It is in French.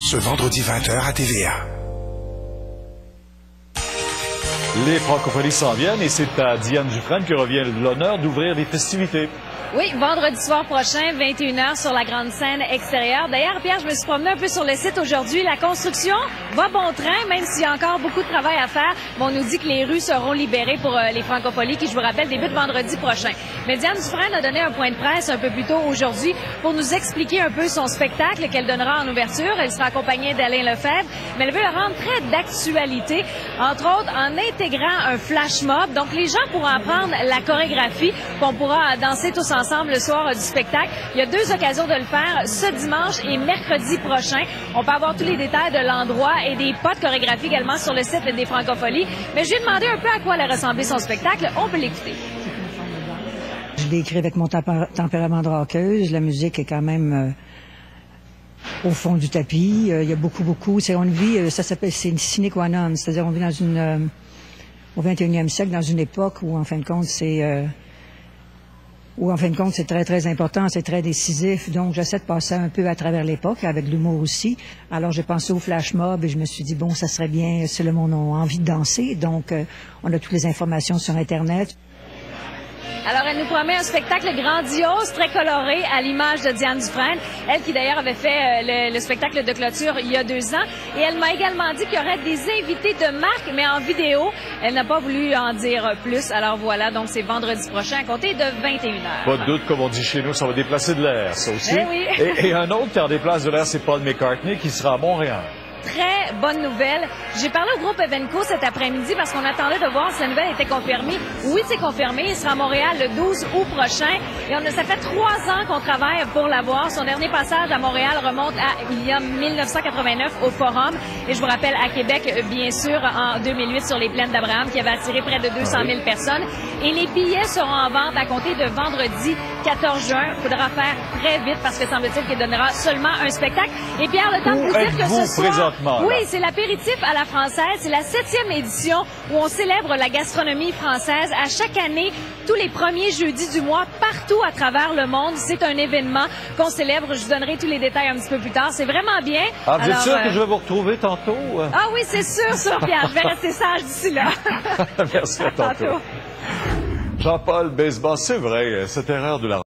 ce vendredi 20h à TVA. Les francophonies s'en viennent et c'est à Diane Dufresne que revient l'honneur d'ouvrir les festivités. Oui, vendredi soir prochain, 21h sur la grande scène extérieure. D'ailleurs, Pierre, je me suis promené un peu sur le site aujourd'hui. La construction va bon train, même s'il y a encore beaucoup de travail à faire. Mais on nous dit que les rues seront libérées pour les francophonies qui, je vous rappelle, débutent vendredi prochain. Mais Diane Dufresne a donné un point de presse un peu plus tôt aujourd'hui pour nous expliquer un peu son spectacle qu'elle donnera en ouverture. Elle sera accompagnée d'Alain Lefebvre, mais elle veut le rendre très d'actualité, entre autres en intégrant un flash mob. Donc, les gens pourront apprendre la chorégraphie qu'on pourra danser tous ensemble le soir du spectacle. Il y a 2 occasions de le faire, ce dimanche et mercredi prochain. On peut avoir tous les détails de l'endroit et des pas de chorégraphie également sur le site des Francophonies. Mais je lui ai demandé un peu à quoi allait ressembler son spectacle. On peut l'écouter. Je l'ai écrit avec mon tempérament de rockeuse. La musique est quand même au fond du tapis. Il y a beaucoup. On vit, c'est une sine qua non. C'est-à-dire, on vit dans au 21e siècle, dans une époque où, en fin de compte, c'est très, très important, c'est très décisif. Donc, j'essaie de passer un peu à travers l'époque, avec l'humour aussi. Alors, j'ai pensé au flash mob et je me suis dit, bon, ça serait bien si le monde a envie de danser. Donc, on a toutes les informations sur Internet. Alors, elle nous promet un spectacle grandiose, très coloré, à l'image de Diane Dufresne. Elle qui, d'ailleurs, avait fait le spectacle de clôture il y a 2 ans. Et elle m'a également dit qu'il y aurait des invités de marque, mais en vidéo. Elle n'a pas voulu en dire plus. Alors voilà, donc c'est vendredi prochain à compter de 21h. Pas de doute, comme on dit chez nous, ça va déplacer de l'air, ça aussi. Eh oui. et un autre qui en déplace de l'air, c'est Paul McCartney, qui sera à Montréal. Très bonne nouvelle. J'ai parlé au groupe Evenco cet après-midi parce qu'on attendait de voir si la nouvelle était confirmée. Oui, c'est confirmé. Il sera à Montréal le 12 août prochain. Et ça fait 3 ans qu'on travaille pour l'avoir. Son dernier passage à Montréal remonte à il y a 1989 au Forum. Et je vous rappelle, à Québec, bien sûr, en 2008 sur les plaines d'Abraham, qui avait attiré près de 200 000 personnes. Et les billets seront en vente à compter de vendredi 14 juin. Il faudra faire très vite parce que semble-t-il qu'il donnera seulement un spectacle. Et Pierre, le temps de vous dire que ce soir... Oui, c'est l'apéritif à la française. C'est la 7e édition où on célèbre la gastronomie française. À chaque année, tous les premiers jeudis du mois, partout à travers le monde. C'est un événement qu'on célèbre. Je vous donnerai tous les détails un petit peu plus tard. C'est vraiment bien. Ah, vous êtes sûr que je vais vous retrouver tantôt? Ah oui, c'est sûr, Pierre. Je vais rester sage d'ici là. Merci, à tantôt. Jean-Paul Besbas, c'est vrai, cette erreur de la